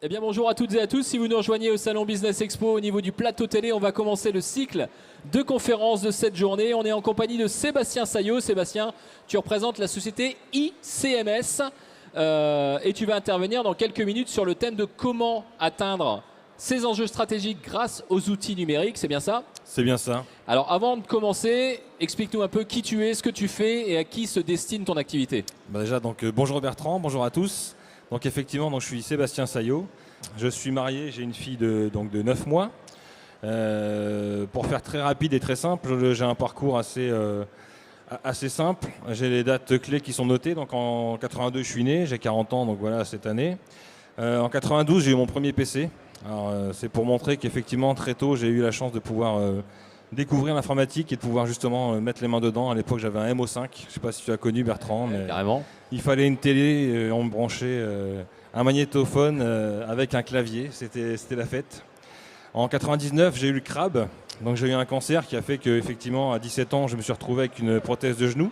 Eh bien bonjour à toutes et à tous, si vous nous rejoignez au Salon Business Expo au niveau du plateau télé, on va commencer le cycle de conférences de cette journée. On est en compagnie de Sébastien Saillot. Sébastien, tu représentes la société ICMS et tu vas intervenir dans quelques minutes sur le thème de comment atteindre ces enjeux stratégiques grâce aux outils numériques, c'est bien ça? C'est bien ça. Alors avant de commencer, explique-nous un peu qui tu es, ce que tu fais et à qui se destine ton activité. Déjà, bonjour Bertrand, bonjour à tous. Donc effectivement, je suis Sébastien Saillot. Je suis marié, j'ai une fille de 9 mois. Pour faire très rapide et très simple, j'ai un parcours assez simple. J'ai les dates clés qui sont notées. Donc en 82, je suis né, j'ai 40 ans, donc voilà, cette année. En 92, j'ai eu mon premier PC. Alors, c'est pour montrer qu'effectivement, très tôt, j'ai eu la chance de pouvoir découvrir l'informatique et de pouvoir justement mettre les mains dedans. À l'époque, j'avais un MO5. Je ne sais pas si tu as connu, Bertrand, mais carrément. Il fallait une télé, on me branchait un magnétophone avec un clavier. C'était la fête. En 99, j'ai eu le crabe. Donc j'ai eu un cancer qui a fait qu'effectivement, à 17 ans, je me suis retrouvé avec une prothèse de genou.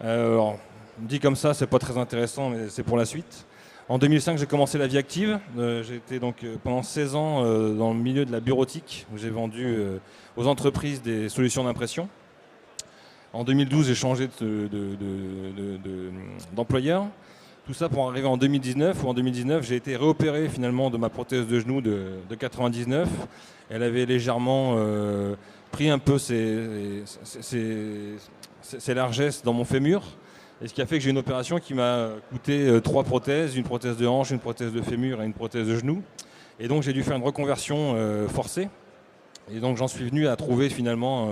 Alors, dit comme ça, c'est pas très intéressant, mais c'est pour la suite. En 2005, j'ai commencé la vie active. J'ai été pendant 16 ans dans le milieu de la bureautique, où j'ai vendu aux entreprises des solutions d'impression. En 2012, j'ai changé d'employeur. Tout ça pour arriver en 2019, où en 2019, j'ai été réopéré finalement de ma prothèse de genou de 99. Elle avait légèrement pris un peu ses largesses dans mon fémur. Et ce qui a fait que j'ai une opération qui m'a coûté 3 prothèses, une prothèse de hanche, une prothèse de fémur et une prothèse de genou. Et donc j'ai dû faire une reconversion forcée. Et donc j'en suis venu à trouver finalement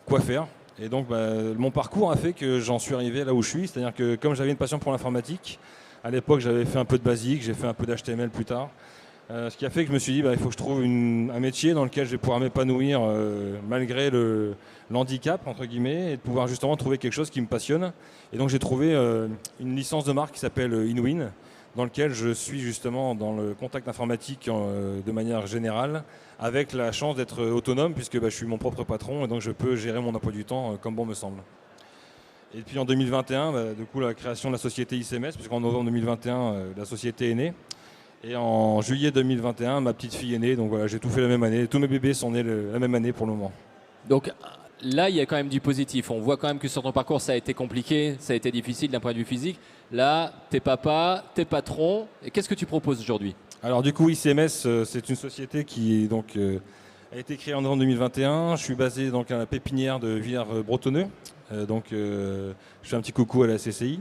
quoi faire. Et donc mon parcours a fait que j'en suis arrivé là où je suis. C'est-à-dire que comme j'avais une passion pour l'informatique, à l'époque j'avais fait un peu de basique, j'ai fait un peu d'HTML plus tard. Ce qui a fait que je me suis dit il faut que je trouve un métier dans lequel je vais pouvoir m'épanouir malgré l'handicap entre guillemets, et de pouvoir justement trouver quelque chose qui me passionne. Et donc j'ai trouvé une licence de marque qui s'appelle InWin, dans lequel je suis justement dans le contact informatique de manière générale, avec la chance d'être autonome puisque je suis mon propre patron et donc je peux gérer mon emploi du temps comme bon me semble. Et puis en 2021, du coup la création de la société ICMS, puisqu'en novembre 2021 la société est née. Et en juillet 2021, ma petite fille est née, donc voilà, j'ai tout fait la même année. Tous mes bébés sont nés la même année pour le moment. Donc là, il y a quand même du positif. On voit quand même que sur ton parcours, ça a été compliqué, ça a été difficile d'un point de vue physique. Là, t'es papa, t'es patron. Et qu'est-ce que tu proposes aujourd'hui? Alors du coup, ICMS, c'est une société qui a été créée en novembre 2021. Je suis basé à la pépinière de Villers-Bretonneux. Je fais un petit coucou à la CCI.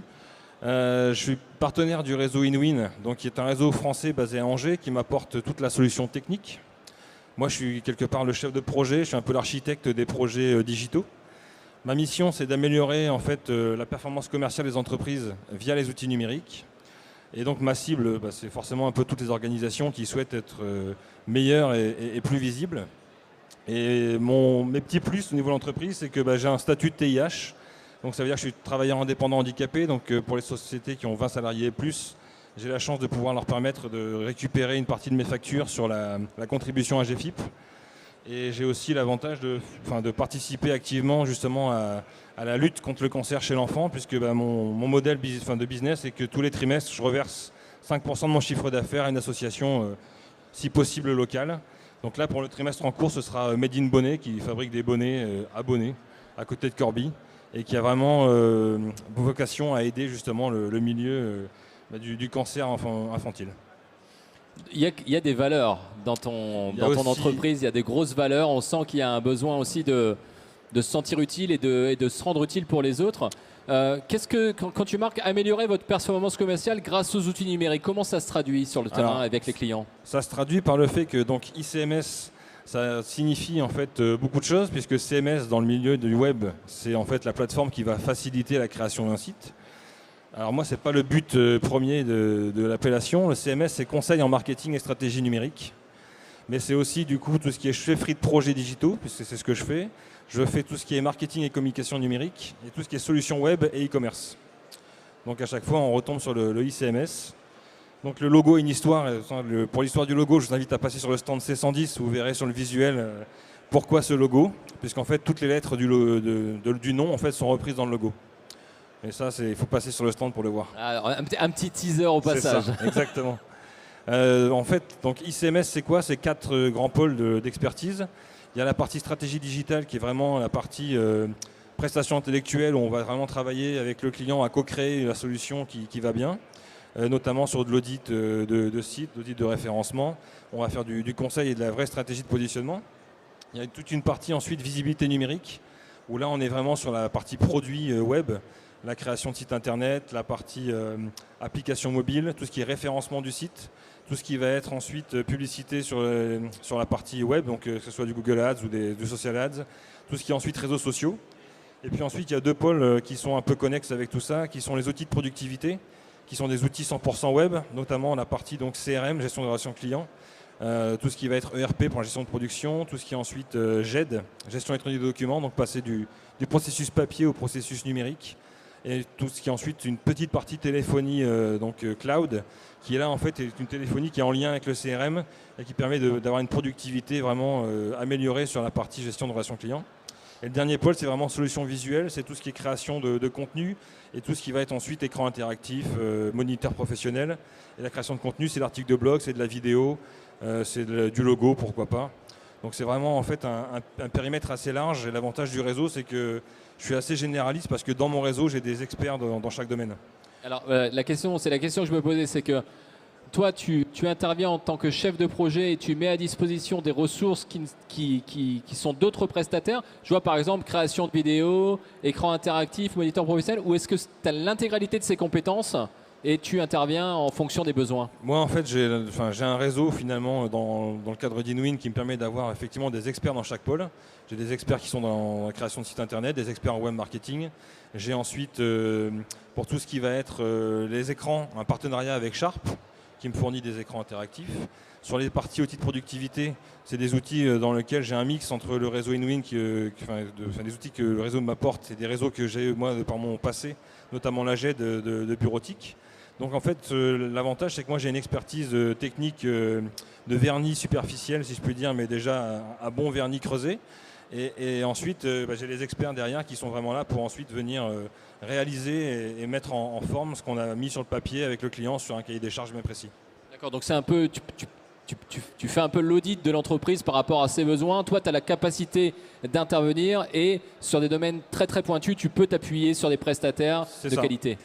Je suis partenaire du réseau InWin, qui est un réseau français basé à Angers qui m'apporte toute la solution technique. Moi, je suis quelque part le chef de projet, je suis un peu l'architecte des projets digitaux. Ma mission, c'est d'améliorer en fait la performance commerciale des entreprises via les outils numériques. Et donc ma cible, c'est forcément un peu toutes les organisations qui souhaitent être meilleures et plus visibles. Et mes petits plus au niveau de l'entreprise, c'est que j'ai un statut de TIH. Donc ça veut dire que je suis travailleur indépendant handicapé. Donc pour les sociétés qui ont 20 salariés et plus, j'ai la chance de pouvoir leur permettre de récupérer une partie de mes factures sur la contribution AGFIP. Et j'ai aussi l'avantage de participer activement justement à la lutte contre le cancer chez l'enfant, puisque mon modèle de business, c'est que tous les trimestres, je reverse 5% de mon chiffre d'affaires à une association, si possible locale. Donc là, pour le trimestre en cours, ce sera Made in Bonnet, qui fabrique des bonnets à Bonnet, à côté de Corby, et qui a vraiment vocation à aider justement le milieu du cancer infantile. Il y a des valeurs dans ton entreprise, il y a des grosses valeurs. On sent qu'il y a un besoin aussi de se sentir utile et de se rendre utile pour les autres. Quand tu marques améliorer votre performance commerciale grâce aux outils numériques, comment ça se traduit sur le terrain avec les clients? Ça se traduit par le fait que ICMS, ça signifie en fait beaucoup de choses, puisque CMS dans le milieu du web, c'est en fait la plateforme qui va faciliter la création d'un site. Alors moi, c'est pas le but premier de l'appellation. Le CMS, c'est conseil en marketing et stratégie numérique. Mais c'est aussi du coup tout ce qui est chefferie de projets digitaux, puisque c'est ce que je fais. Je fais tout ce qui est marketing et communication numérique, et tout ce qui est solutions web et e-commerce. Donc à chaque fois, on retombe sur le ICMS. Donc le logo est une histoire. Pour l'histoire du logo, je vous invite à passer sur le stand C110, où vous verrez sur le visuel pourquoi ce logo, puisqu'en fait toutes les lettres du nom en fait sont reprises dans le logo. Et ça, il faut passer sur le stand pour le voir. Alors, un petit teaser au passage. C'est ça, exactement. En fait, donc ICMS, c'est quoi? C'est 4 grands pôles d'expertise. Il y a la partie stratégie digitale qui est vraiment la partie prestation intellectuelle où on va vraiment travailler avec le client à co-créer la solution qui va bien, notamment sur de l'audit de site, l'audit de référencement. On va faire du conseil et de la vraie stratégie de positionnement. Il y a toute une partie ensuite visibilité numérique où là on est vraiment sur la partie produit web, la création de site internet, la partie application mobile, tout ce qui est référencement du site, tout ce qui va être ensuite publicité sur la partie web, donc que ce soit du Google Ads ou du Social Ads, tout ce qui est ensuite réseaux sociaux. Et puis ensuite, il y a 2 pôles qui sont un peu connexes avec tout ça, qui sont les outils de productivité, qui sont des outils 100% web, notamment la partie donc CRM, gestion de relations clients, tout ce qui va être ERP pour la gestion de production, tout ce qui est ensuite GED, gestion électronique de documents, donc passer du processus papier au processus numérique, et tout ce qui est ensuite une petite partie téléphonie cloud, qui est là en fait est une téléphonie qui est en lien avec le CRM et qui permet d'avoir une productivité vraiment améliorée sur la partie gestion de relations clients. Et le dernier pôle, c'est vraiment solutions visuelles, c'est tout ce qui est création de contenu et tout ce qui va être ensuite écran interactif, moniteur professionnel. Et la création de contenu, c'est l'article de blog, c'est de la vidéo, c'est du logo, pourquoi pas. Donc c'est vraiment en fait un périmètre assez large. Et l'avantage du réseau, c'est que je suis assez généraliste parce que dans mon réseau, j'ai des experts dans chaque domaine. Alors, la question que je me posais, c'est que toi, tu interviens en tant que chef de projet et tu mets à disposition des ressources qui sont d'autres prestataires. Je vois par exemple création de vidéos, écran interactif, moniteur professionnel. Ou est-ce que tu as l'intégralité de ces compétences et tu interviens en fonction des besoins? Moi, en fait, j'ai un réseau finalement dans le cadre d'Inwin qui me permet d'avoir effectivement des experts dans chaque pôle. J'ai des experts qui sont dans la création de sites internet, des experts en web marketing. J'ai ensuite, pour tout ce qui va être les écrans, un partenariat avec Sharp qui me fournit des écrans interactifs. Sur les parties outils de productivité, c'est des outils dans lesquels j'ai un mix entre le réseau Inwin, des outils que le réseau m'apporte, et des réseaux que j'ai moi par mon passé, notamment la GED de bureautique. Donc en fait, l'avantage, c'est que moi j'ai une expertise technique de vernis superficiel, si je puis dire, mais déjà un bon vernis creusé. Et ensuite, j'ai les experts derrière qui sont vraiment là pour ensuite venir réaliser et mettre en forme ce qu'on a mis sur le papier avec le client sur un cahier des charges bien précis. D'accord, donc c'est un peu, tu fais un peu l'audit de l'entreprise par rapport à ses besoins. Toi, tu as la capacité d'intervenir et sur des domaines très très pointus, tu peux t'appuyer sur des prestataires de qualité.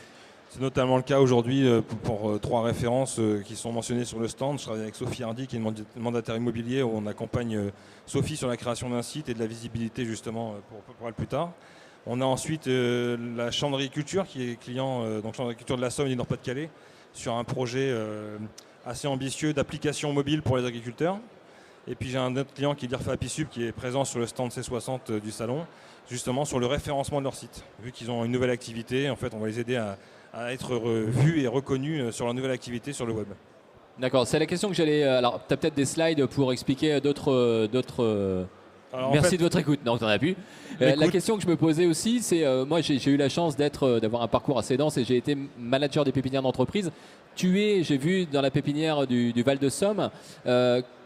C'est notamment le cas aujourd'hui pour 3 références qui sont mentionnées sur le stand. Je travaille avec Sophie Hardy, qui est une mandataire immobilier, où on accompagne Sophie sur la création d'un site et de la visibilité justement pour elle plus tard. On a ensuite la Chandrerie Culture, qui est client, donc Chandrerie Culture de la Somme et du Nord-Pas-de-Calais, sur un projet assez ambitieux d'application mobile pour les agriculteurs. Et puis j'ai un autre client qui est l'IRFA Apisub, qui est présent sur le stand C60 du salon, justement sur le référencement de leur site. Vu qu'ils ont une nouvelle activité, en fait, on va les aider à être vus et reconnus sur leur nouvelle activité sur le web. D'accord, c'est la question que j'allais... Alors, tu as peut-être des slides pour expliquer d'autres... Merci de votre écoute. Non, tu n'en as plus. La question que je me posais aussi, c'est... moi, j'ai eu la chance d'avoir un parcours assez dense et j'ai été manager des pépinières d'entreprise. J'ai vu dans la pépinière du Val-de-Somme,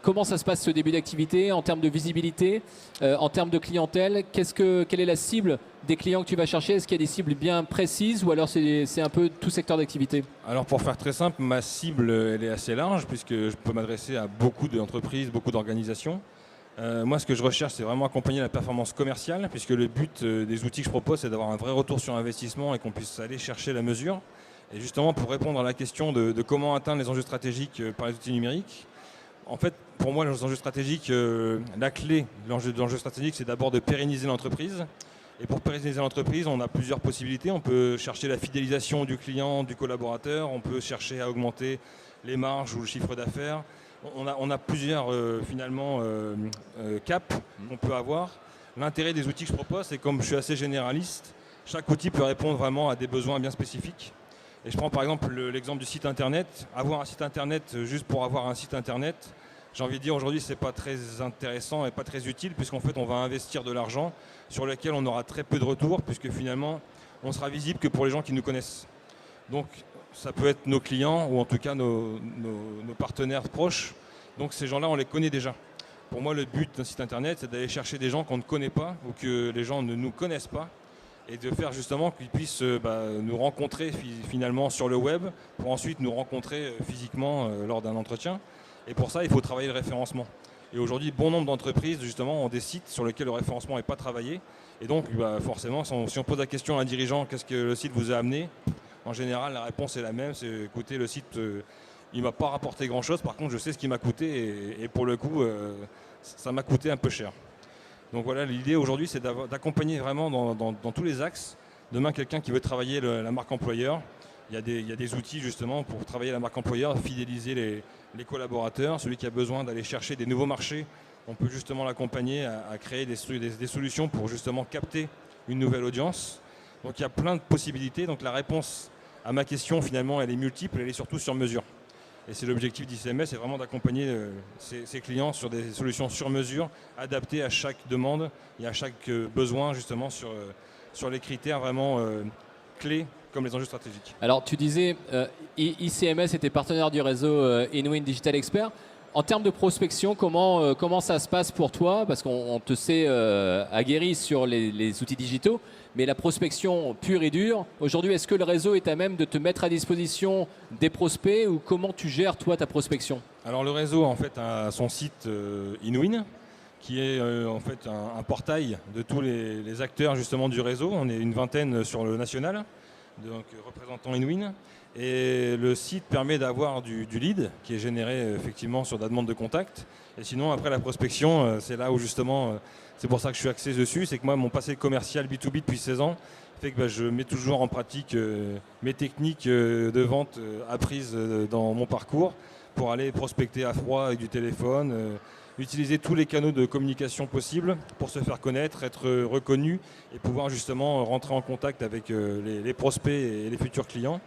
comment ça se passe ce début d'activité en termes de visibilité, en termes de clientèle. Quelle est la cible des clients que tu vas chercher? Est-ce qu'il y a des cibles bien précises ou alors c'est un peu tout secteur d'activité? Alors pour faire très simple, ma cible elle est assez large puisque je peux m'adresser à beaucoup d'entreprises, beaucoup d'organisations. Moi ce que je recherche c'est vraiment accompagner la performance commerciale puisque le but des outils que je propose c'est d'avoir un vrai retour sur investissement et qu'on puisse aller chercher la mesure. Et justement pour répondre à la question de comment atteindre les enjeux stratégiques par les outils numériques, en fait pour moi les enjeux stratégiques, la clé de l'enjeu stratégique c'est d'abord de pérenniser l'entreprise. Et pour pérenniser l'entreprise, on a plusieurs possibilités. On peut chercher la fidélisation du client, du collaborateur. On peut chercher à augmenter les marges ou le chiffre d'affaires. On a plusieurs caps qu'on peut avoir. L'intérêt des outils que je propose, c'est comme je suis assez généraliste, chaque outil peut répondre vraiment à des besoins bien spécifiques. Et je prends par exemple l'exemple du site internet. Avoir un site internet juste pour avoir un site internet, j'ai envie de dire aujourd'hui c'est pas très intéressant et pas très utile puisqu'en fait on va investir de l'argent sur lequel on aura très peu de retours puisque finalement on sera visible que pour les gens qui nous connaissent. Donc ça peut être nos clients ou en tout cas nos partenaires proches. Donc ces gens-là on les connaît déjà. Pour moi le but d'un site internet c'est d'aller chercher des gens qu'on ne connaît pas ou que les gens ne nous connaissent pas et de faire justement qu'ils puissent nous rencontrer finalement sur le web pour ensuite nous rencontrer physiquement lors d'un entretien. Et pour ça, il faut travailler le référencement. Et aujourd'hui, bon nombre d'entreprises justement ont des sites sur lesquels le référencement n'est pas travaillé. Et donc, forcément, si on pose la question à un dirigeant, qu'est-ce que le site vous a amené ? En général, la réponse est la même, c'est écoutez, le site, il ne m'a pas rapporté grand-chose. Par contre, je sais ce qu'il m'a coûté et pour le coup, ça m'a coûté un peu cher. Donc voilà, l'idée aujourd'hui, c'est d'accompagner vraiment dans tous les axes. Demain, quelqu'un qui veut travailler la marque employeur, il y a des outils justement pour travailler la marque employeur, fidéliser les collaborateurs. Celui qui a besoin d'aller chercher des nouveaux marchés, on peut justement l'accompagner à créer des solutions pour justement capter une nouvelle audience. Donc il y a plein de possibilités. Donc la réponse à ma question, finalement, elle est multiple, elle est surtout sur mesure. Et c'est l'objectif d'ICMS, c'est vraiment d'accompagner ses clients sur des solutions sur mesure, adaptées à chaque demande et à chaque besoin, justement, sur les critères vraiment clés, comme les enjeux stratégiques. Alors tu disais, ICMS était partenaire du réseau InWin Digital Expert. En termes de prospection, comment ça se passe pour toi? Parce qu'on te sait aguerri sur les outils digitaux, mais la prospection pure et dure, aujourd'hui, est-ce que le réseau est à même de te mettre à disposition des prospects ou comment tu gères toi ta prospection? Alors le réseau en fait a son site InWin, qui est en fait un portail de tous les acteurs justement du réseau. On est une vingtaine sur le national, donc représentant InWin. Et le site permet d'avoir du lead qui est généré effectivement sur la demande de contact. Et sinon, après la prospection, c'est là où justement, c'est pour ça que je suis axé dessus, c'est que moi, mon passé commercial B2B depuis 16 ans fait que je mets toujours en pratique mes techniques de vente apprises dans mon parcours pour aller prospecter à froid avec du téléphone, utiliser tous les canaux de communication possibles pour se faire connaître, être reconnu et pouvoir justement rentrer en contact avec les prospects et les futurs clients.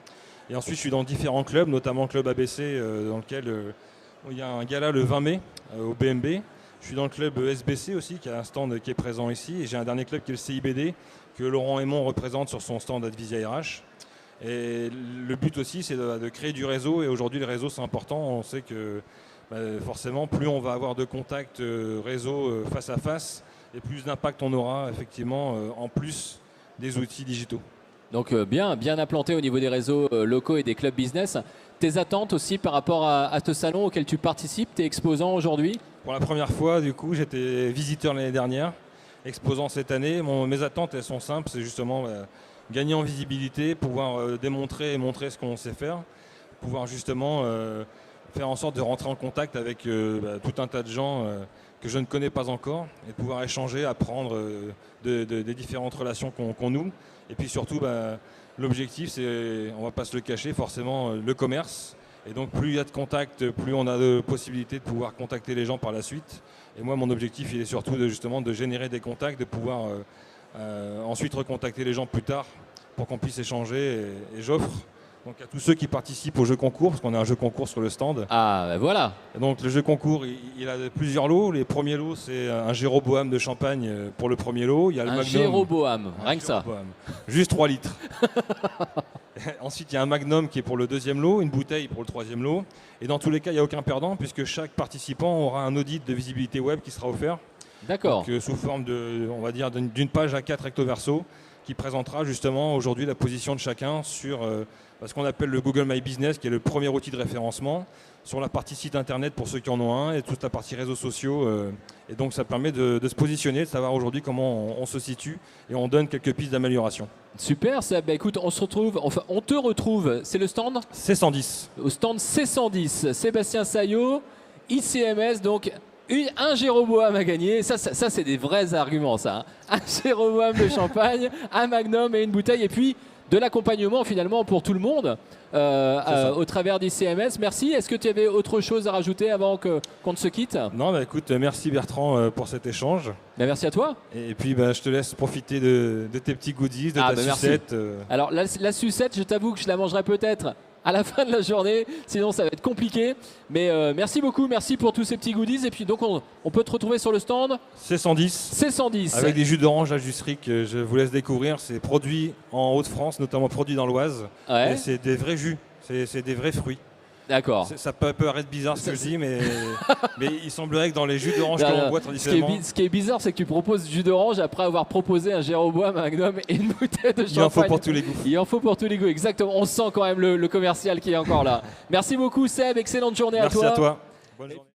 Et ensuite, je suis dans différents clubs, notamment le club ABC, dans lequel il y a un gala le 20 mai au BMB. Je suis dans le club SBC aussi, qui a un stand qui est présent ici. Et j'ai un dernier club qui est le CIBD, que Laurent Aymon représente sur son stand Advisia RH. Et le but aussi, c'est de créer du réseau. Et aujourd'hui, le réseau, c'est important. On sait que forcément, plus on va avoir de contacts réseau face à face, et plus d'impact on aura, effectivement, en plus des outils digitaux. Donc bien implanté au niveau des réseaux locaux et des clubs business. Tes attentes aussi par rapport à ce salon auquel tu participes, tes exposants aujourd'hui? Pour la première fois, du coup, j'étais visiteur l'année dernière, exposant cette année. Mes attentes, elles sont simples, c'est justement gagner en visibilité, pouvoir démontrer et montrer ce qu'on sait faire, pouvoir justement faire en sorte de rentrer en contact avec tout un tas de gens que je ne connais pas encore et de pouvoir échanger, apprendre des différentes relations qu'on noue. Et puis surtout, l'objectif, c'est, on ne va pas se le cacher, forcément le commerce. Et donc plus il y a de contacts, plus on a de possibilités de pouvoir contacter les gens par la suite. Et moi, mon objectif, il est surtout justement de générer des contacts, de pouvoir ensuite recontacter les gens plus tard pour qu'on puisse échanger. Et j'offre donc à tous ceux qui participent au jeu concours, parce qu'on a un jeu concours sur le stand. Ah, ben voilà. Et donc le jeu concours, il a plusieurs lots. Les premiers lots, c'est un Jéroboam de champagne pour le premier lot. Il y a le un Magnum. Jéroboam, rien que ça. Juste 3 litres. Ensuite, il y a un Magnum qui est pour le deuxième lot, une bouteille pour le troisième lot. Et dans tous les cas, il n'y a aucun perdant, puisque chaque participant aura un audit de visibilité web qui sera offert. D'accord. Donc, sous forme on va dire, d'une page A4 recto verso, qui présentera justement aujourd'hui la position de chacun sur ce qu'on appelle le Google My Business, qui est le premier outil de référencement, sur la partie site internet pour ceux qui en ont un, et toute la partie réseaux sociaux. Et donc ça permet de se positionner, de savoir aujourd'hui comment on se situe, et on donne quelques pistes d'amélioration. Super, écoute, on te retrouve, c'est le stand C110. Au stand C110, Sébastien Saillot, ICMS, donc un Jéroboam à gagner. Ça c'est des vrais arguments, ça. Hein. Un Jéroboam de champagne, un Magnum et une bouteille, et puis de l'accompagnement finalement pour tout le monde au travers d'ICMS. Merci. Est-ce que tu avais autre chose à rajouter avant qu'on ne se quitte? Non, écoute, merci Bertrand pour cet échange. Merci à toi. Et puis je te laisse profiter de tes petits goodies, de ta sucette. Alors la sucette, je t'avoue que je la mangerai peut-être à la fin de la journée, sinon ça va être compliqué. Mais merci beaucoup, merci pour tous ces petits goodies. Et puis donc on peut te retrouver sur le stand C110. C110. Avec des jus d'orange à Jusserie que je vous laisse découvrir. C'est produit en Haute-France, notamment produit dans l'Oise. Ouais. Et c'est des vrais jus, c'est des vrais fruits. D'accord. Ça peut paraître bizarre ce que je dis, mais il semblerait que dans les jus d'orange que l'on boit traditionnellement... Ce qui est bizarre, c'est que tu proposes du jus d'orange après avoir proposé un Jéroboam, un gnome et une bouteille de champagne. Il en faut pour tous les goûts. Il en faut pour tous les goûts, exactement. On sent quand même le commercial qui est encore là. Merci beaucoup Seb, excellente journée à toi. Merci à toi. Bonne journée.